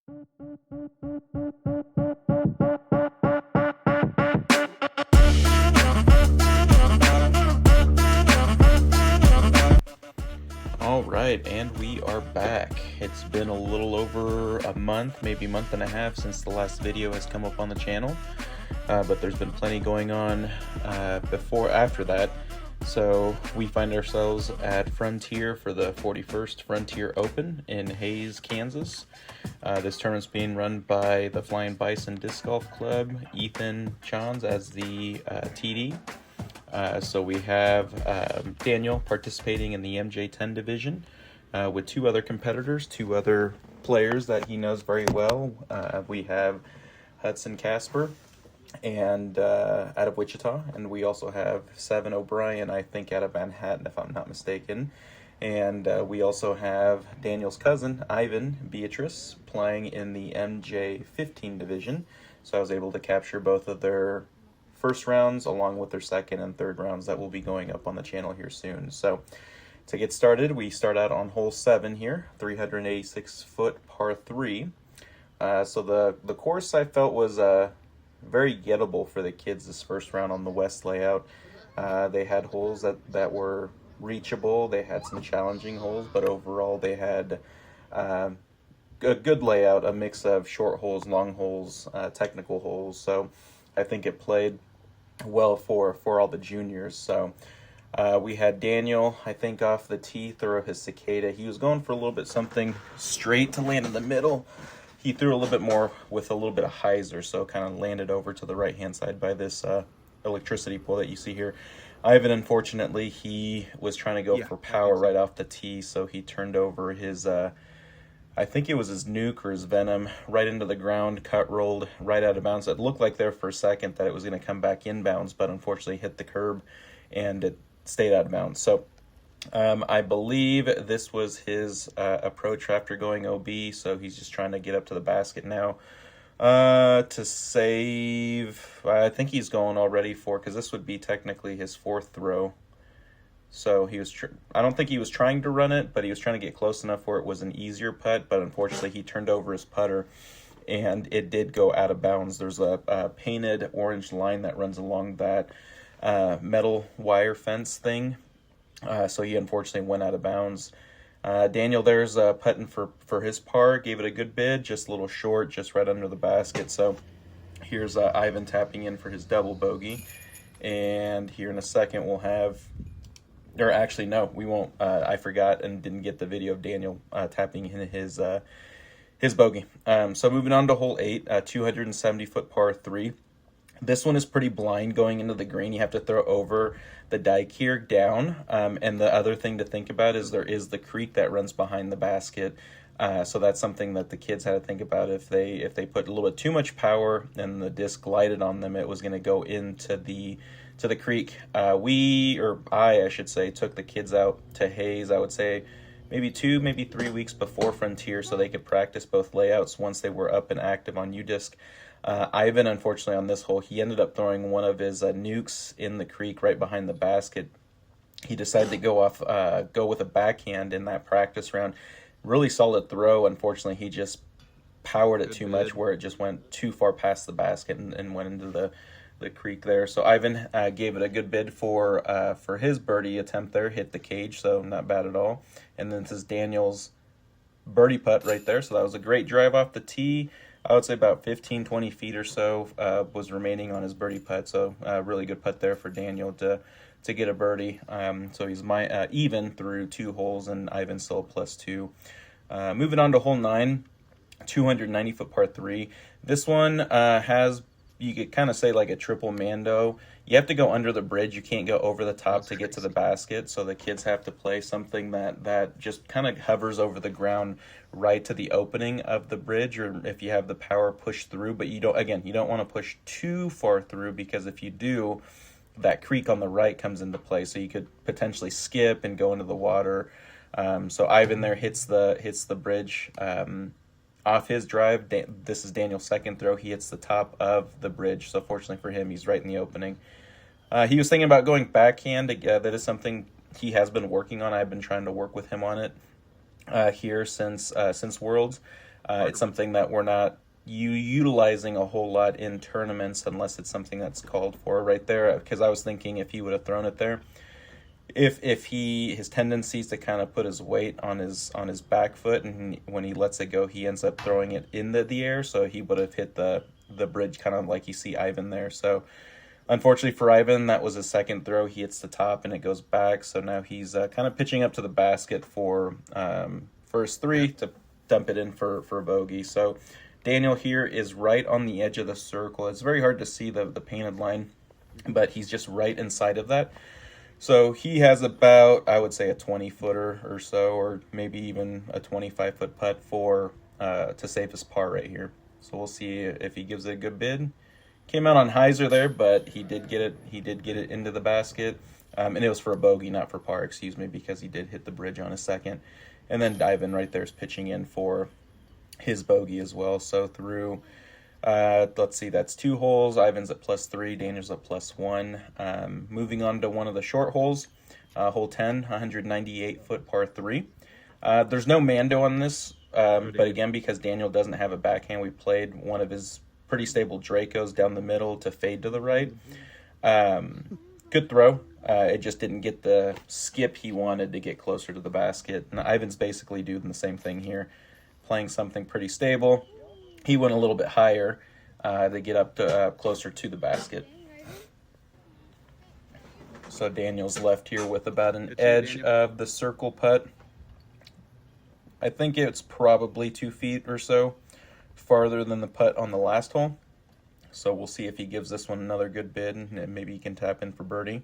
All right, and we are back. It's been a little over a month, maybe a month and a half since the last video has come up on the channel, but there's been plenty going on after that. So we find ourselves at Frontier for the 41st Frontier Open in Hays, Kansas. This tournament's being run by the Flyin Bison Disc Golf Club, Ethan Chons as the TD. So we have Daniel participating in the MJ10 division with two other competitors, two other players that he knows very well. We have Hudson Kasper and out of Wichita, and we also have Seven O'Brien, I think, out of Manhattan, if I'm not mistaken. And we also have Daniel's cousin, Ivan Beatriz, playing in the MJ15 division. So I was able to capture both of their first rounds along with their second and third rounds that will be going up on the channel here soon. So to get started, we start out on hole 7 here, 386-foot par 3. So the course I felt was very gettable for the kids this first round on the west layout. They had holes that were reachable. They had some challenging holes, but overall they had a good layout, a mix of short holes, long holes, technical holes. So I think it played well for all the juniors. So we had Daniel, I think, off the tee, throw his cicada. He was going for a little bit something straight to land in the middle. He threw a little bit more with a little bit of hyzer, so kind of landed over to the right-hand side by this electricity pole that you see here. Ivan, unfortunately, he was trying to go for power right off the tee, so he turned over his I think it was his nuke or his venom right into the ground, cut rolled right out of bounds. It looked like there for a second that it was going to come back inbounds, but unfortunately hit the curb and it stayed out of bounds. So I believe this was his approach after going OB, so he's just trying to get up to the basket now to save. I think he's going already for, because this would be technically his fourth throw. So he was, I don't think he was trying to run it, but he was trying to get close enough where it was an easier putt. But unfortunately, he turned over his putter, and it did go out of bounds. There's a painted orange line that runs along that metal wire fence thing. So he unfortunately went out of bounds. Daniel there's putting for his par, gave it a good bid, just a little short, just right under the basket. So here's Ivan tapping in for his double bogey. And here in a second, we'll have... Or actually, no, we won't. I forgot and didn't get the video of Daniel tapping in his bogey. So moving on to hole 8, 270-foot par 3. This one is pretty blind going into the green. You have to throw over the dike here down. And the other thing to think about is there is the creek that runs behind the basket. So that's something that the kids had to think about. If they put a little bit too much power and the disc glided on them, it was going to go into the creek. I should say, took the kids out to Hays, I would say maybe 2, maybe 3 weeks before Frontier, so they could practice both layouts once they were up and active on UDisc. Ivan, unfortunately, on this hole, he ended up throwing one of his nukes in the creek right behind the basket. He decided to go with a backhand in that practice round. Really solid throw. Unfortunately, he just powered it too much, where it just went too far past the basket and went into the creek there. So Ivan gave it a good bid for his birdie attempt there, hit the cage, so not bad at all. And then this is Daniel's birdie putt right there. So that was a great drive off the tee. I would say about 15, 20 feet or so was remaining on his birdie putt. So really good putt there for Daniel to get a birdie. So he's even through 2 holes, and Ivan still +2. Moving on to hole 9, 290-foot par 3. This one has, you could kind of say, like a triple mando. You have to go under the bridge. You can't go over the top to get to the basket. So the kids have to play something that just kind of hovers over the ground right to the opening of the bridge, or if you have the power, push through. But you don't want to push too far through, because if you do, that creek on the right comes into play. So you could potentially skip and go into the water. So Ivan there hits the bridge. Off his drive, this is Daniel's second throw. He hits the top of the bridge. So fortunately for him, he's right in the opening. He was thinking about going backhand. That is something he has been working on. I've been trying to work with him on it here since Worlds. It's something that we're not utilizing a whole lot in tournaments unless it's something that's called for right there. Because I was thinking if he would have thrown it there, if his tendency is to kind of put his weight on his back foot, and when he lets it go, he ends up throwing it in the air, so he would have hit the bridge, kind of like you see Ivan there. So unfortunately for Ivan, that was his second throw. He hits the top and it goes back, so now he's kind of pitching up to the basket for his three to dump it in for a bogey. So Daniel here is right on the edge of the circle. It's very hard to see the painted line, but he's just right inside of that. So he has about, I would say, a 20-footer or so, or maybe even a 25-foot putt for to save his par right here. So we'll see if he gives it a good bid. Came out on hyzer there, but he did get it. He did get it into the basket, and it was for a bogey, not for par. Excuse me, because he did hit the bridge on his second. And then Ivan right there is pitching in for his bogey as well. So through, let's see, that's 2 holes. Ivan's at +3, Daniel's at +1. Moving on to one of the short holes, hole 10, 198-foot par 3. There's no Mando on this, but again, because Daniel doesn't have a backhand, we played one of his pretty stable Dracos down the middle to fade to the right. Good throw. It just didn't get the skip he wanted to get closer to the basket. And Ivan's basically doing the same thing here, playing something pretty stable. He went a little bit higher to get up to closer to the basket. So Daniel's left here with about an edge of the circle putt. I think it's probably 2 feet or so farther than the putt on the last hole. So we'll see if he gives this one another good bid, and maybe he can tap in for birdie.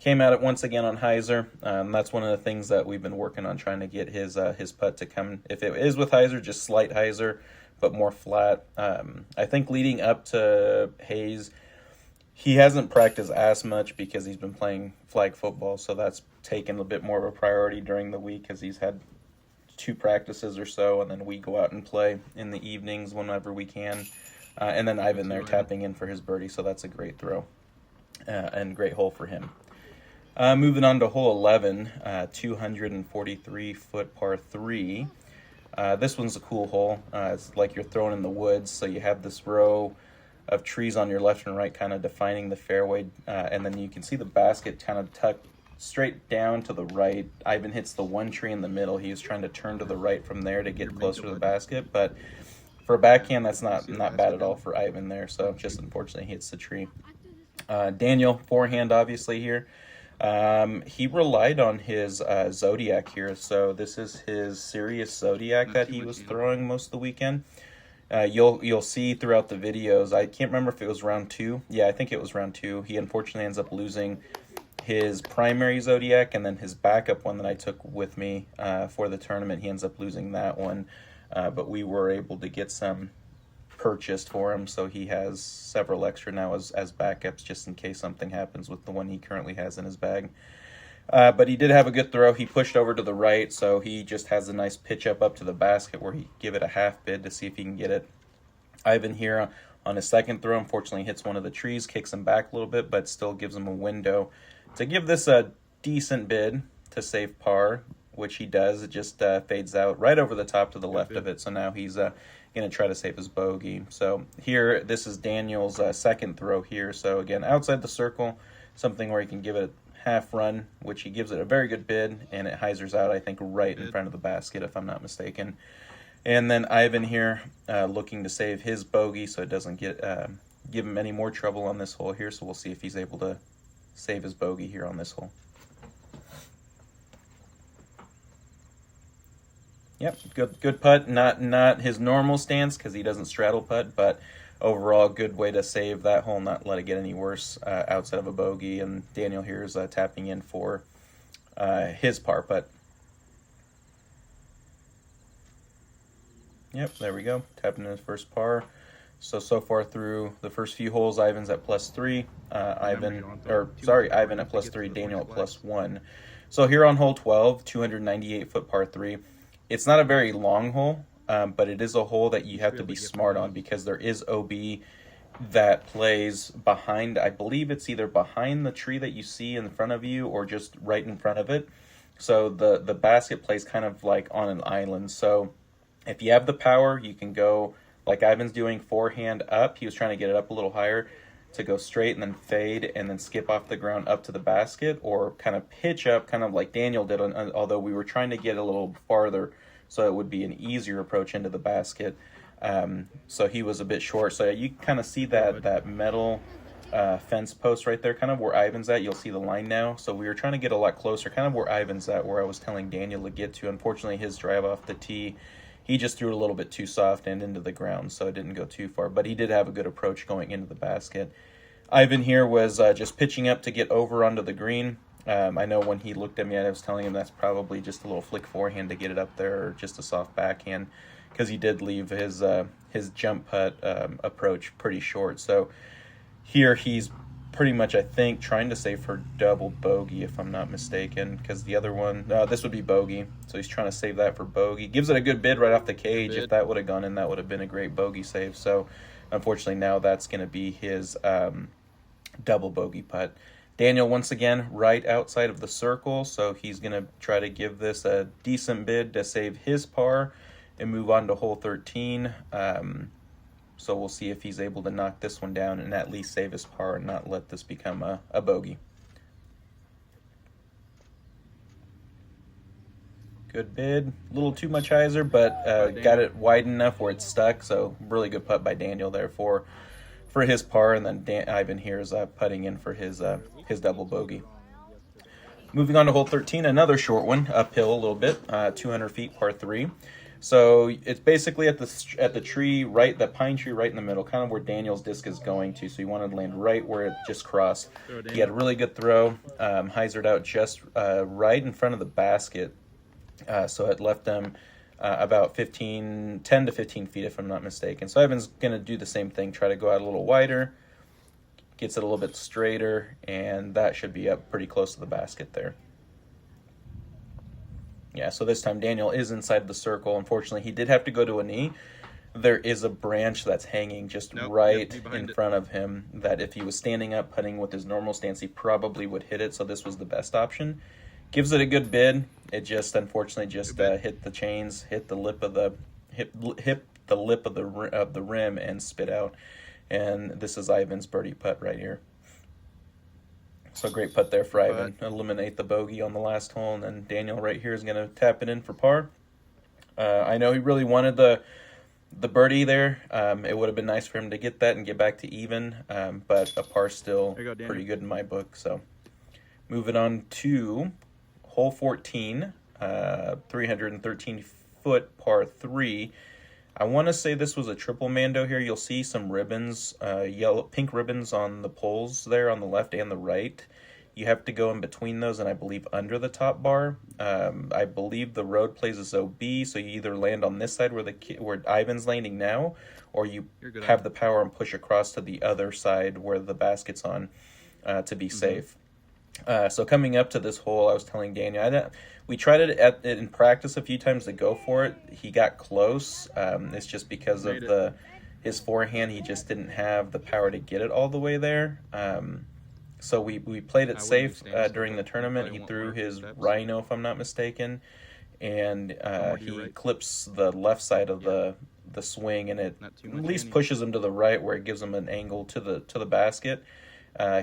Came at it once again on hyzer. That's one of the things that we've been working on, trying to get his putt to come. If it is with hyzer, just slight hyzer, but more flat. I think leading up to Hayes, he hasn't practiced as much because he's been playing flag football, so that's taken a bit more of a priority during the week because he's had 2 practices or so, and then we go out and play in the evenings whenever we can. And then Ivan there tapping in for his birdie, so that's a great throw and great hole for him. Moving on to hole 11, 243-foot par 3. This one's a cool hole. It's like you're throwing in the woods, so you have this row of trees on your left and right kind of defining the fairway, and then you can see the basket kind of tucked straight down to the right. Ivan hits the one tree in the middle. He was trying to turn to the right from there to get closer to the basket, but for a backhand, that's not bad at all for Ivan there, so just unfortunately he hits the tree. Daniel, forehand obviously here. He relied on his Zodiac here, so this is his Sirius Zodiac that he was throwing most of the weekend. You'll see throughout the videos, I can't remember if it was round 2. Yeah, I think it was round 2. He unfortunately ends up losing his primary Zodiac, and then his backup one that I took with me for the tournament, he ends up losing that one. But we were able to get some purchased for him, so he has several extra now as backups just in case something happens with the one he currently has in his bag. But he did have a good throw. He pushed over to the right, so he just has a nice pitch up to the basket where he give it a half bid to see if he can get it. Ivan here on his second throw, unfortunately hits one of the trees, kicks him back a little bit, but still gives him a window to give this a decent bid to save par, which he does. It just fades out right over the top to the left of it, so now he's going to try to save his bogey. So here, this is Daniel's second throw here. So again, outside the circle, something where he can give it a half run, which he gives it a very good bid, and it hyzers out, I think, right in front of the basket, if I'm not mistaken. And then Ivan here looking to save his bogey so it doesn't give him any more trouble on this hole here. So we'll see if he's able to save his bogey here on this hole. Yep, good putt. Not his normal stance because he doesn't straddle putt, but overall good way to save that hole, not let it get any worse outside of a bogey. And Daniel here is tapping in for his par putt. Yep, there we go. Tapping in his first par. So far through the first few holes, Ivan's at +3. Ivan at +3, Daniel at +1. So here on hole 12, 298-foot par 3. It's not a very long hole, but it is a hole that you have to be smart on because there is OB that plays behind, I believe it's either behind the tree that you see in front of you or just right in front of it. So the basket plays kind of like on an island. So If you have the power, you can go like Ivan's doing, forehand up. He was trying to get it up a little higher to go straight and then fade and then skip off the ground up to the basket, or kind of pitch up, kind of like Daniel did, although we were trying to get a little farther so it would be an easier approach into the basket. So he was a bit short. So you kind of see that metal fence post right there, kind of where Ivan's at. You'll see the line now. So we were trying to get a lot closer, kind of where Ivan's at, where I was telling Daniel to get to. Unfortunately, his drive off the tee, he just threw it a little bit too soft and into the ground, so it didn't go too far. But he did have a good approach going into the basket. Ivan here was just pitching up to get over onto the green. I know when he looked at me, I was telling him that's probably just a little flick forehand to get it up there, or just a soft backhand, because he did leave his jump putt approach pretty short. So here he's pretty much, I think, trying to save for double bogey, if I'm not mistaken, because the other one, this would be bogey. So he's trying to save that for bogey. Gives it a good bid right off the cage. If that would have gone in, that would have been a great bogey save. So unfortunately, now that's going to be his double bogey putt. Daniel, once again, right outside of the circle, so he's going to try to give this a decent bid to save his par and move on to hole 13. So we'll see if he's able to knock this one down and at least save his par and not let this become a bogey. Good bid. A little too much hyzer, but got it wide enough where it's stuck. So really good putt by Daniel there for his par, and then Ivan here is putting in for his double bogey. Moving on to hole 13, another short one, uphill a little bit, 200 feet, par 3. So it's basically at the tree, right, the pine tree right in the middle, kind of where Daniel's disc is going to. So he wanted to land right where it just crossed. He had a really good throw, hyzered out just right in front of the basket. So it left him about 10 to 15 feet, if I'm not mistaken. So Ivan's going to do the same thing, try to go out a little wider, gets it a little bit straighter, and that should be up pretty close to the basket there. Yeah, so this time Daniel is inside the circle. Unfortunately, he did have to go to a knee. There is a branch that's hanging just right in front of him that if he was standing up putting with his normal stance, he probably would hit it. So this was the best option. Gives it a good bid. It just unfortunately just hit the chains, hit the lip of the the rim and spit out. And this is Ivan's birdie putt right here. So great putt there for Ivan. Eliminate the bogey on the last hole, and then Daniel right here is going to tap it in for par. I know he really wanted the birdie there. It would have been nice for him to get that and get back to even, but a par still pretty good in my book. So moving on to hole 14, 313-foot par 3. I want to say this was a triple mando here. You'll see some ribbons, pink ribbons on the poles there on the left and the right. You have to go in between those, and I believe under the top bar. I believe the road plays as OB, so you either land on this side where Ivan's landing now, or you have the power and push across to the other side where the basket's on to be safe. So coming up to this hole, I was telling Daniel, we tried it in practice a few times to go for it. He got close. It's just because of his forehand. He just didn't have the power to get it all the way there. So we played it safe during the tournament. He threw his Rhino, if I'm not mistaken, and he clips the left side of the swing, and it at least pushes him to the right where it gives him an angle to the basket.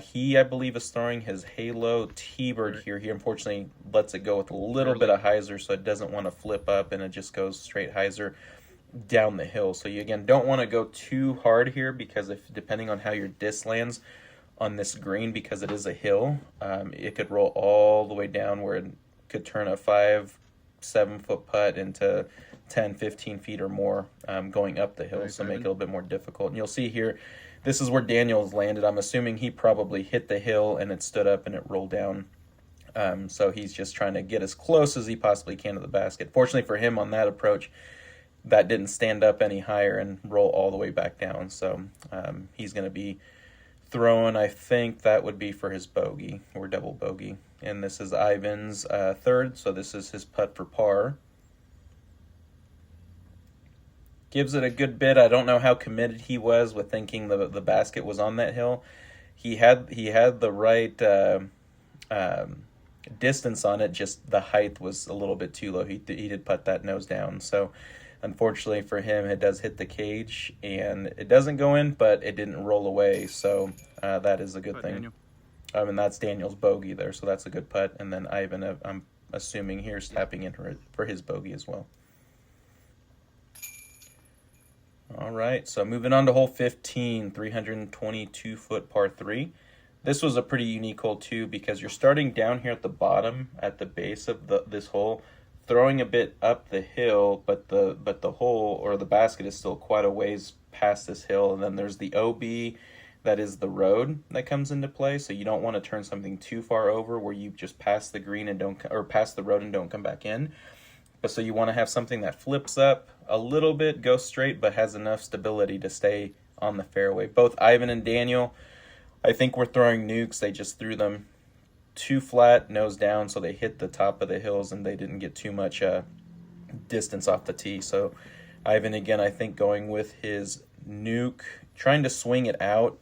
He, I believe, is throwing his Halo T-Bird here. He unfortunately lets it go with a little bit of hyzer, so it doesn't want to flip up, and it just goes straight hyzer down the hill. So you, again, don't want to go too hard here, because depending on how your disc lands on this green, because it is a hill, it could roll all the way down where it could turn a 5-7 foot putt into 10-15 feet or more going up the hill, so make it a little bit more difficult. And you'll see here, this is where Daniel's landed. I'm assuming he probably hit the hill and it stood up and it rolled down. So he's just trying to get as close as he possibly can to the basket. Fortunately for him on that approach, that didn't stand up any higher and roll all the way back down. So he's going to be throwing, I think that would be for his bogey or double bogey. And this is Ivan's third, so this is his putt for par. Gives it a good bit. I don't know how committed he was with thinking the basket was on that hill. He had the right distance on it, just the height was a little bit too low. He did put that nose down. So Unfortunately for him, it does hit the cage, and it doesn't go in, but it didn't roll away, so that is a good thing. Daniel. And that's Daniel's bogey there, so that's a good putt. And then Ivan, I'm assuming here, is tapping in for his bogey as well. All right, so moving on to hole 15, 322-foot par 3. This was a pretty unique hole too, because you're starting down here at the bottom, at the base of this hole, throwing a bit up the hill, but the hole or the basket is still quite a ways past this hill, and then there's the OB. That is the road that comes into play, so you don't want to turn something too far over where you just pass the green and don't, or pass the road and don't come back in. But so you want to have something that flips up a little bit, goes straight, but has enough stability to stay on the fairway. Both Ivan and Daniel, I think, were throwing nukes. They just threw them too flat, nose down, so they hit the top of the hills and they didn't get too much distance off the tee. So Ivan, again, I think going with his nuke, trying to swing it out.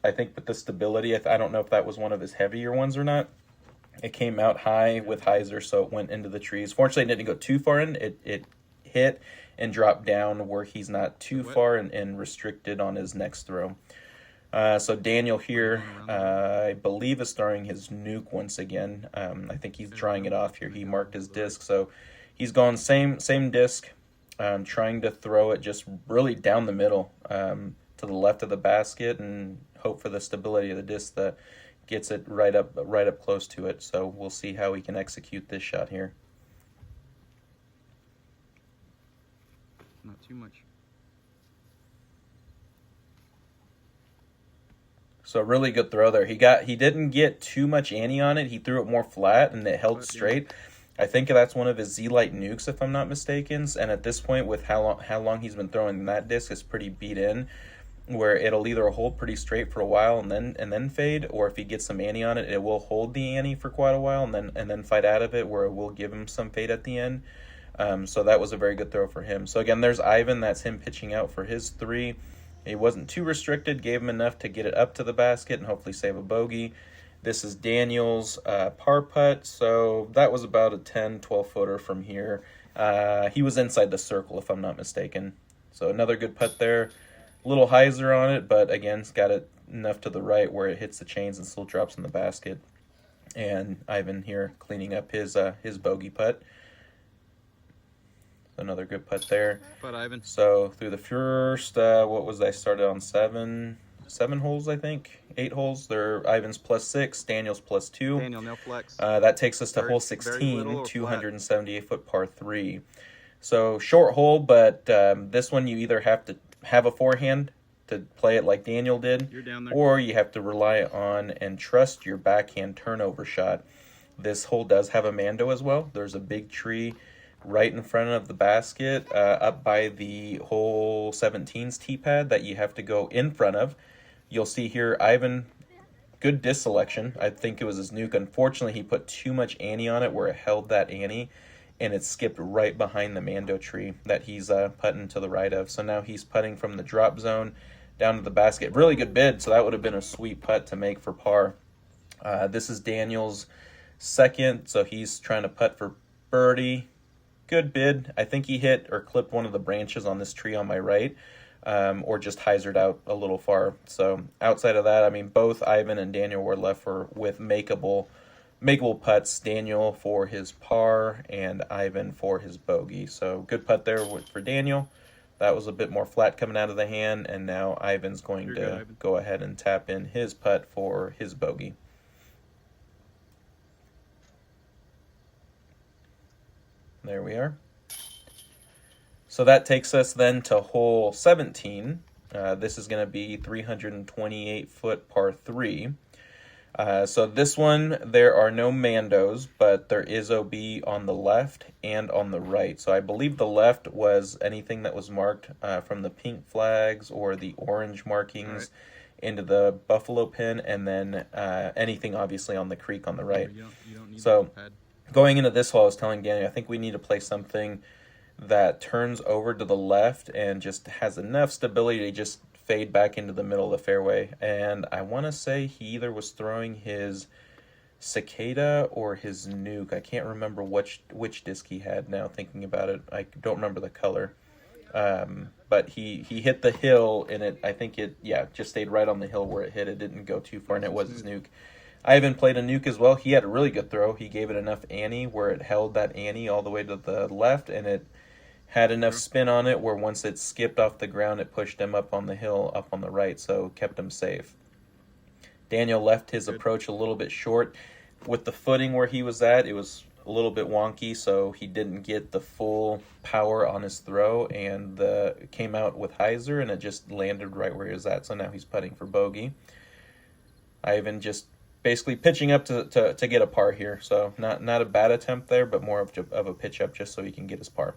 I think with the stability, I don't know if that was one of his heavier ones or not. It came out high with hyzer, so it went into the trees. Fortunately, it didn't go too far in. It hit and dropped down where he's not too far and restricted on his next throw. So Daniel here, I believe, is throwing his nuke once again. I think he's drying it off here. He marked his disc, so he's going same disc, trying to throw it just really down the middle to the left of the basket and hope for the stability of the disc that gets it right up close to it. So we'll see how he can execute this shot here. Not too much. So really good throw there. He didn't get too much ante on it. He threw it more flat and it held straight. I think that's one of his Z-Lite nukes, if I'm not mistaken. And at this point, with how long he's been throwing that disc, is pretty beat in, where it'll either hold pretty straight for a while and then fade, or if he gets some ante on it, it will hold the ante for quite a while and then fight out of it, where it will give him some fade at the end. So that was a very good throw for him. So again, there's Ivan. That's him pitching out for his 3. He wasn't too restricted, gave him enough to get it up to the basket and hopefully save a bogey. This is Daniel's par putt, so that was about a 10, 12-footer from here. He was inside the circle, if I'm not mistaken. So another good putt there. Little hyzer on it, but again, it's got it enough to the right where it hits the chains and still drops in the basket. And Ivan here cleaning up his bogey putt. Another good putt there. Putt, Ivan. So through the first, what was I started on 7 holes, I think, 8 holes. They're Ivan's +6, Daniel's +2. Daniel, no flex. That takes us to hole 16, 278-foot par 3. So short hole, but this one you either have to have a forehand to play it like Daniel did, You're down there. or you have to rely on and trust your backhand turnover shot. This hole does have a Mando as well. There's a big tree right in front of the basket, up by the hole 17's tee pad that you have to go in front of. You'll see here, Ivan, good disc selection. I think it was his nuke. Unfortunately, he put too much ante on it where it held that ante, and it skipped right behind the Mando tree that he's putting to the right of. So now he's putting from the drop zone down to the basket. Really good bid, so that would have been a sweet putt to make for par. This is Daniel's second, so he's trying to putt for birdie. Good bid. I think he hit or clipped one of the branches on this tree on my right, or just hyzered out a little far. So outside of that, I mean, both Ivan and Daniel were left with makeable putts. Daniel for his par and Ivan for his bogey. So good putt there for Daniel. That was a bit more flat coming out of the hand, and now Ivan's going to go ahead and tap in his putt for his bogey. There we are. So that takes us then to hole 17. This is going to be 328-foot par 3. So this one, there are no Mandos, but there is OB on the left and on the right. So I believe the left was anything that was marked from the pink flags or the orange markings into the buffalo pin, and then anything obviously on the creek on the right. You don't need so going into this hole, I was telling Danny, I think we need to play something that turns over to the left and just has enough stability to just fade back into the middle of the fairway. And I want to say he either was throwing his Cicada or his nuke. I can't remember which disc he had now, thinking about it. I don't remember the color. But he hit the hill, and I think it just stayed right on the hill where it hit. It didn't go too far, and it was his nuke. Ivan played a nuke as well. He had a really good throw. He gave it enough ante where it held that ante all the way to the left, and it had enough spin on it where once it skipped off the ground, it pushed him up on the hill, up on the right, so kept him safe. Daniel left his approach a little bit short. With the footing where he was at, it was a little bit wonky, so he didn't get the full power on his throw, and came out with hyzer, and it just landed right where he was at, so now he's putting for bogey. Ivan just basically pitching up to get a par here, so not a bad attempt there, but more of a pitch up just so he can get his par.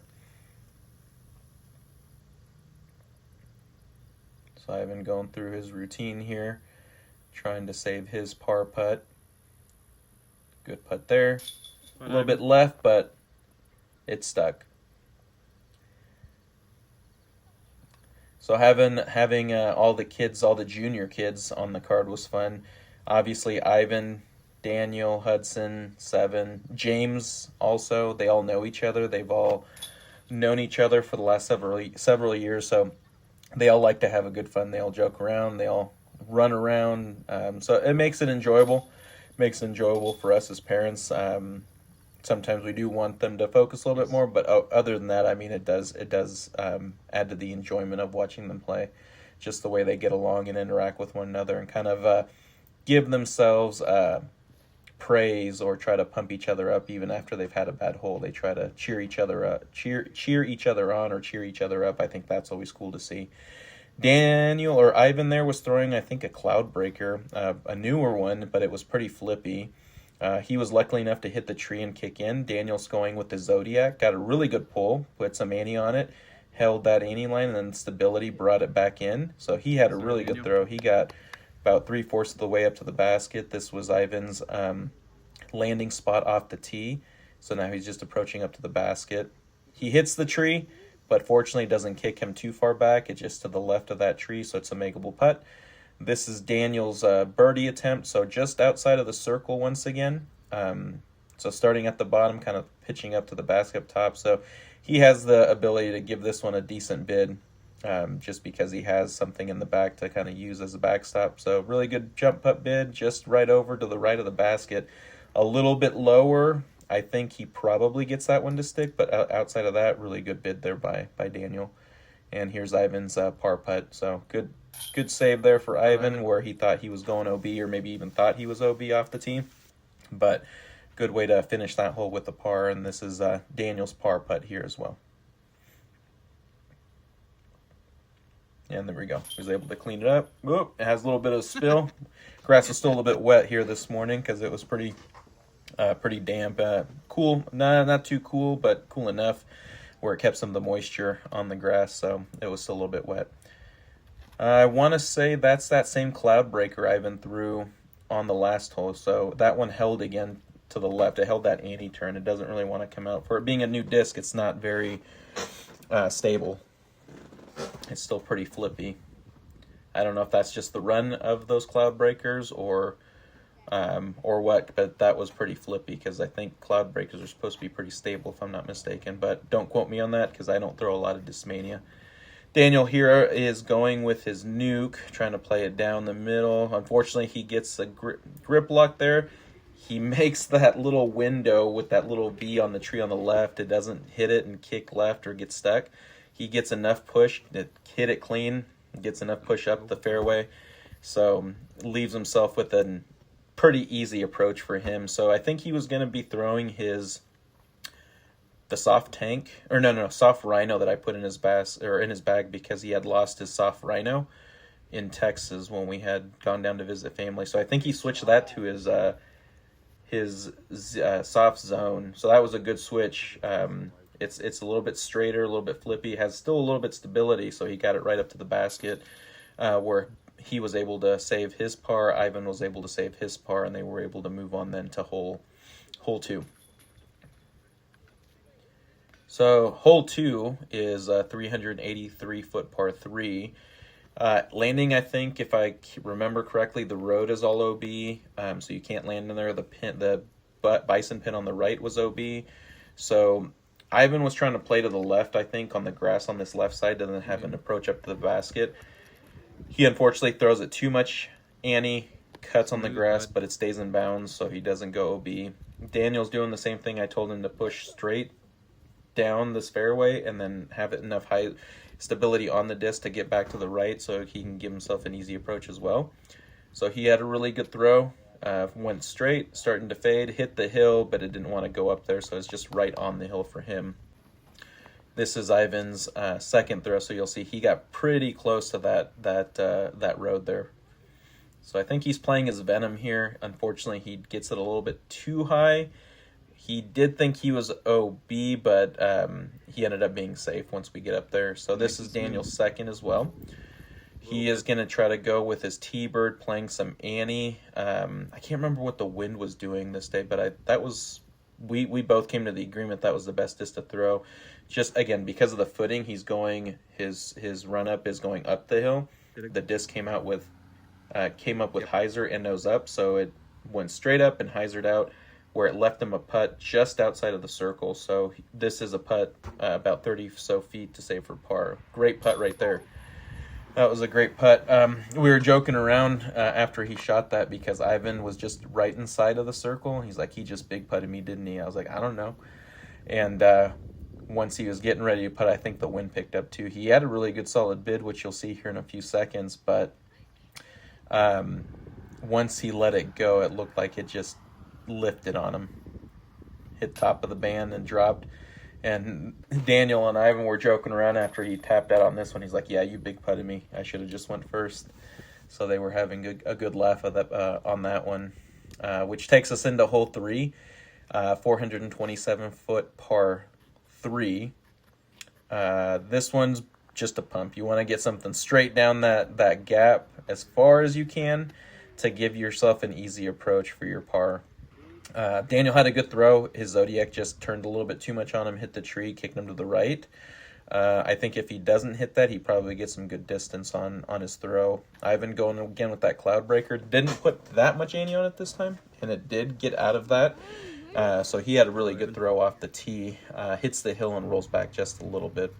So Ivan going through his routine here, trying to save his par putt. Good putt there. A little bit left, but it stuck. So having all the kids, all the junior kids on the card was fun. Obviously, Ivan, Daniel, Hudson, Seven, James also. They all know each other. They've all known each other for the last several years, so they all like to have a good fun. They all joke around. They all run around. So it makes it enjoyable. Makes it enjoyable for us as parents. Sometimes we do want them to focus a little bit more, but other than that, I mean, it does add to the enjoyment of watching them play. Just the way they get along and interact with one another, and kind of give themselves praise or try to pump each other up even after they've had a bad hole. They try to cheer each other up, cheer each other on, or cheer each other up. I think that's always cool to see. Daniel or Ivan there was throwing, I think, a cloud breaker, a newer one, but it was pretty flippy. He was lucky enough to hit the tree and kick in. Daniel's going with the Zodiac, got a really good pull, put some ante on it, held that ante line, and then stability brought it back in. So he had a really good throw. He got about 3/4 of the way up to the basket. This was Ivan's landing spot off the tee. So now he's just approaching up to the basket. He hits the tree, but fortunately it doesn't kick him too far back. It's just to the left of that tree, so it's a makeable putt. This is Daniel's birdie attempt, so just outside of the circle once again. So starting at the bottom, kind of pitching up to the basket up top. So he has the ability to give this one a decent bid, just because he has something in the back to kind of use as a backstop. So really good jump putt bid, just right over to the right of the basket. A little bit lower. I think he probably gets that one to stick, but outside of that, really good bid there by Daniel. And here's Ivan's par putt. So good save there for Ivan, where he thought he was going OB, or maybe even thought he was OB off the tee. But good way to finish that hole with the par, and this is Daniel's par putt here as well. And there we go. He was able to clean it up. Whoop, it has a little bit of spill. Grass is still a little bit wet here this morning because it was pretty damp. Cool, not too cool, but cool enough where it kept some of the moisture on the grass, so it was still a little bit wet. I want to say that's that same cloud breaker Ivan threw on the last hole, so that one held again to the left. It held that ante turn. It doesn't really want to come out. For it being a new disc, it's not very stable. It's still pretty flippy. I don't know if that's just the run of those cloud breakers or what, but that was pretty flippy, because I think cloud breakers are supposed to be pretty stable if I'm not mistaken, but don't quote me on that because I don't throw a lot of Discmania. Daniel here is going with his nuke, trying to play it down the middle. Unfortunately, he gets a grip lock there. He makes that little window with that little V on the tree on the left. It doesn't hit it and kick left or get stuck. He gets enough push to hit it clean, gets enough push up the fairway, so leaves himself with a pretty easy approach for him. So I think he was going to be throwing the soft tank, or soft rhino that I put in his bag because he had lost his soft rhino in Texas when we had gone down to visit family. So I think he switched that to his soft zone. So that was a good switch. It's a little bit straighter, a little bit flippy, has still a little bit stability, so he got it right up to the basket, where he was able to save his par, Ivan was able to save his par, and they were able to move on then to hole 2. So hole 2 is a 383-foot par 3. Landing, I think, if I remember correctly, the road is all OB, so you can't land in there. The Bison pin on the right was OB. So Ivan was trying to play to the left, I think, on the grass on this left side, and then have an approach up to the basket. He unfortunately throws it too much Annie, cuts on the grass, but it stays in bounds, so he doesn't go OB. Daniel's doing the same thing. I told him to push straight down this fairway and then have it enough high stability on the disc to get back to the right so he can give himself an easy approach as well. So he had a really good throw, went straight, starting to fade, hit the hill, but it didn't want to go up there, so it's just right on the hill for him. This is Ivan's second throw, so you'll see he got pretty close to that road there. So I think he's playing his venom here. Unfortunately, he gets it a little bit too high. He did think he was OB, but he ended up being safe once we get up there. So this is Daniel's second as well. He is going to try to go with his T-Bird, playing some Annie. I can't remember what the wind was doing this day, but we both came to the agreement that was the best disc to throw. Just, again, because of the footing, his run-up is going up the hill. The disc came up with hyzer and nose up, so it went straight up and hyzered out, where it left him a putt just outside of the circle. So this is a putt about 30 so feet to save for par. Great putt right there. That was a great putt. We were joking around after he shot that because Ivan was just right inside of the circle. He's like, he just big putted me, didn't he? I was like, I don't know. And once he was getting ready to putt, I think the wind picked up too. He had a really good solid bid, which you'll see here in a few seconds, but once he let it go, it looked like it just lifted on him, hit top of the band and dropped. And Daniel and Ivan were joking around after he tapped out on this one. He's like, yeah, you big putted me, I should have just went first. So they were having a good laugh of that, on that one, which takes us into hole 3, 427 foot par 3. This one's just a pump. You want to get something straight down that gap as far as you can to give yourself an easy approach for your par. Daniel had a good throw. His Zodiac just turned a little bit too much on him, hit the tree, kicked him to the right. I think if he doesn't hit that, he probably gets some good distance on his throw. Ivan going again with that cloud breaker. Didn't put that much ante on it this time, and it did get out of that. So he had a really good throw off the tee. Hits the hill and rolls back just a little bit.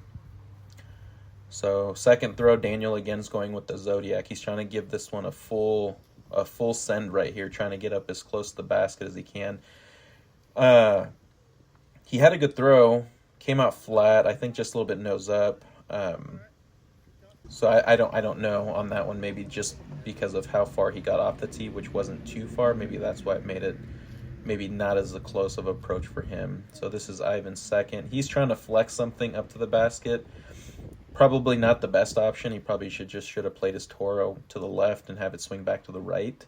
So second throw, Daniel again is going with the Zodiac. He's trying to give this one a full send right here, trying to get up as close to the basket as he can. He had a good throw, came out flat, I think just a little bit nose up. So I don't know on that one, maybe just because of how far he got off the tee, which wasn't too far. Maybe that's why it made it maybe not as close of approach for him. So this is Ivan's second. He's trying to flex something up to the basket. Probably not the best option. He probably should have played his Toro to the left and have it swing back to the right.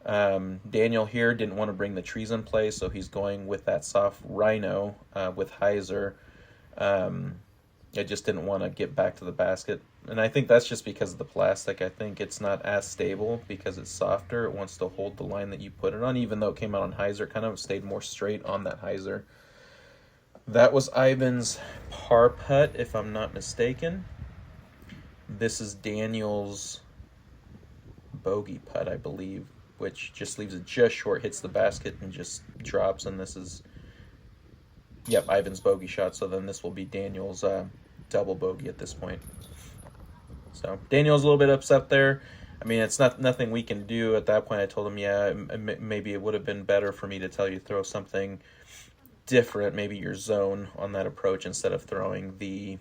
Daniel here didn't want to bring the trees in play, so he's going with that soft Rhino with hyzer. It just didn't want to get back to the basket. And I think that's just because of the plastic. I think it's not as stable because it's softer. It wants to hold the line that you put it on, even though it came out on hyzer. It kind of stayed more straight on that hyzer. That was Ivan's par putt, if I'm not mistaken. This is Daniel's bogey putt, I believe, which just leaves it just short, hits the basket, and just drops. And this is, yep, Ivan's bogey shot. So then this will be Daniel's double bogey at this point. So Daniel's a little bit upset there. I mean, it's nothing we can do at that point. I told him, yeah, maybe it would have been better for me to tell you throw something different, maybe your zone on that approach instead of throwing the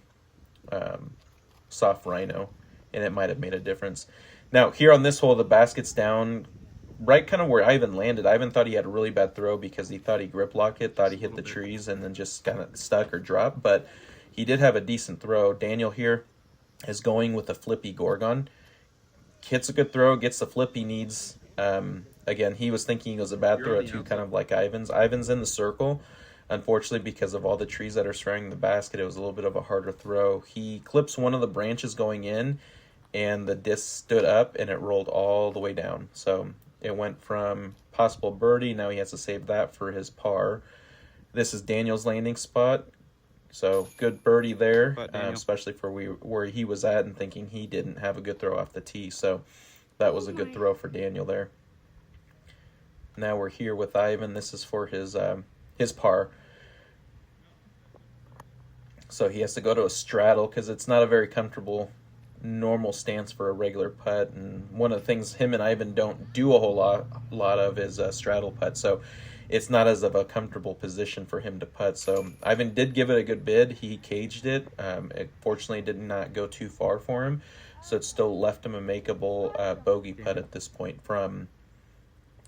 soft Rhino, and it might have made a difference. Now here on this hole, the basket's down right kind of where Ivan landed. Ivan thought he had a really bad throw because he thought he grip locked it, thought he hit the trees and then just kind of stuck or dropped, but he did have a decent throw. Daniel here is going with a flippy Gorgon. Hits a good throw, gets the flip he needs. Again, he was thinking it was a bad throw too, kind of like Ivan's. Ivan's in the circle. Unfortunately, because of all the trees that are surrounding the basket, it was a little bit of a harder throw. He clips one of the branches going in, and the disc stood up, and it rolled all the way down. So it went from possible birdie. Now he has to save that for his par. This is Daniel's landing spot. So good birdie there, Putt, especially for where he was at and thinking he didn't have a good throw off the tee. So that was a good throw for Daniel there. Now we're here with Ivan. This is for his par. So he has to go to a straddle because it's not a very comfortable normal stance for a regular putt. And one of the things him and Ivan don't do a whole lot of is a straddle putt. So it's not as of a comfortable position for him to putt. So Ivan did give it a good bid. He caged it. It fortunately did not go too far for him. So it still left him a makeable bogey putt at this point from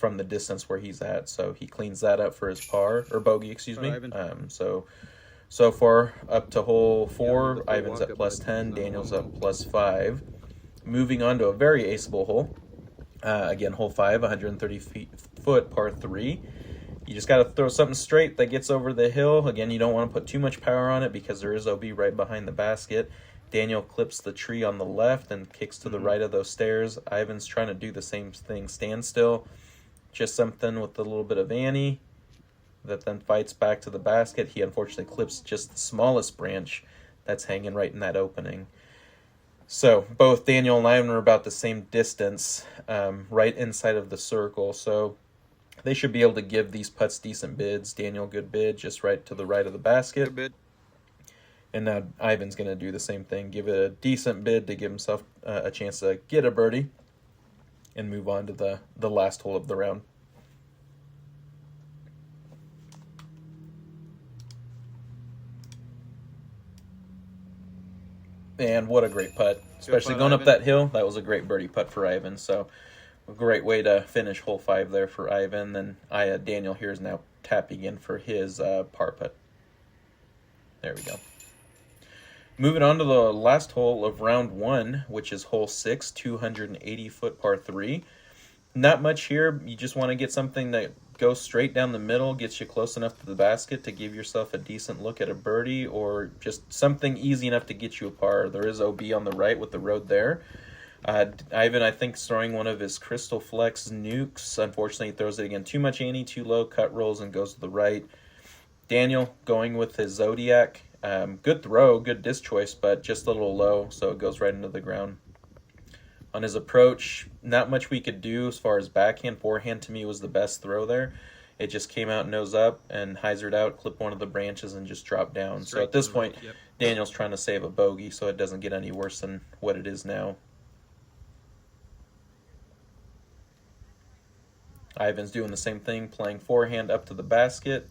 the distance where he's at. So he cleans that up for his par, or bogey, excuse me. So far up to hole 4, Ivan's at plus 10, Daniel's at plus 5. Moving on to a very aceable hole. Again, hole 5, 130 foot par 3. You just got to throw something straight that gets over the hill. Again, you don't want to put too much power on it because there is OB right behind the basket. Daniel clips the tree on the left and kicks to the right of those stairs. Ivan's trying to do the same thing, stand still. Just something with a little bit of ante that then fights back to the basket. He unfortunately clips just the smallest branch that's hanging right in that opening. So both Daniel and Ivan are about the same distance, right inside of the circle. So they should be able to give these putts decent bids. Daniel, good bid, just right to the right of the basket. Good bid. And now Ivan's going to do the same thing. Give it a decent bid to give himself a chance to get a birdie and move on to the last hole of the round. And what a great putt. Especially going up that hill. That was a great birdie putt for Ivan. So a great way to finish hole 5 there for Ivan. Then Daniel here is now tapping in for his par putt. There we go. Moving on to the last hole of round 1, which is hole 6, 280 foot par 3. Not much here. You just want to get something that goes straight down the middle, gets you close enough to the basket to give yourself a decent look at a birdie, or just something easy enough to get you a par. There is OB on the right with the road there. Ivan, I think, is throwing one of his Crystal Flex nukes. Unfortunately, he throws it again too much ante, too low, cut rolls, and goes to the right. Daniel going with his Zodiac. Good throw, good disc choice, but just a little low, so it goes right into the ground. On his approach, not much we could do as far as backhand. Forehand to me was the best throw there. It just came out nose up and hyzered out, clipped one of the branches, and just dropped down. So at this point, Daniel's trying to save a bogey so it doesn't get any worse than what it is now. Ivan's doing the same thing, playing forehand up to the basket.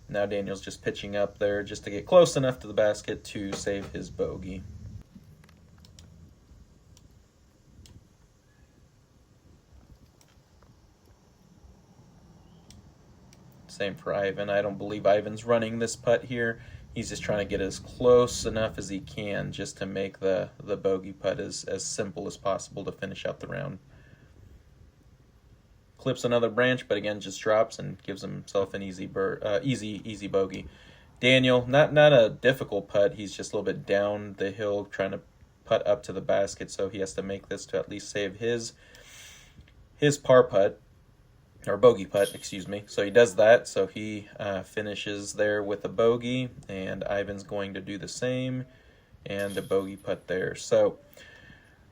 Now Daniel's just pitching up there just to get close enough to the basket to save his bogey. Same for Ivan. I don't believe Ivan's running this putt here. He's just trying to get as close enough as he can just to make the bogey putt as simple as possible to finish out the round. Clips another branch, but again just drops and gives himself an easy bogey. Daniel, not a difficult putt. He's just a little bit down the hill trying to putt up to the basket, so he has to make this to at least save his par putt. Or bogey putt, excuse me. So he does that, so he finishes there with a bogey, and Ivan's going to do the same, and a bogey putt there. So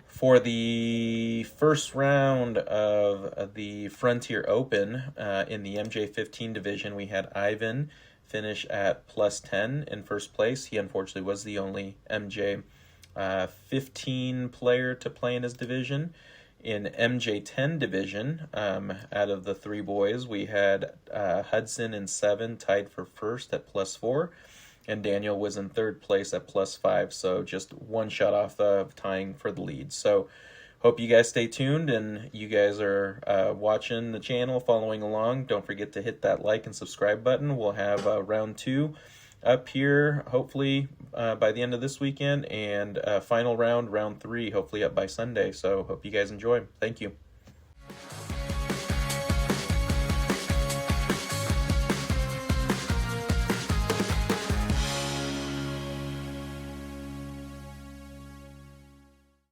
for the first round of the Frontier Open in the MJ15 division, we had Ivan finish at plus 10 in first place. He unfortunately was the only MJ15 player to play in his division. In MJ10 division, out of the 3 boys, we had Hudson in 7, tied for first at plus 4, and Daniel was in 3rd place at plus 5, so just one shot off of tying for the lead. So hope you guys stay tuned, and you guys are watching the channel, following along. Don't forget to hit that like and subscribe button. We'll have round 2 up here, hopefully by the end of this weekend, and final round, round 3, hopefully up by Sunday. So hope you guys enjoy. Thank you.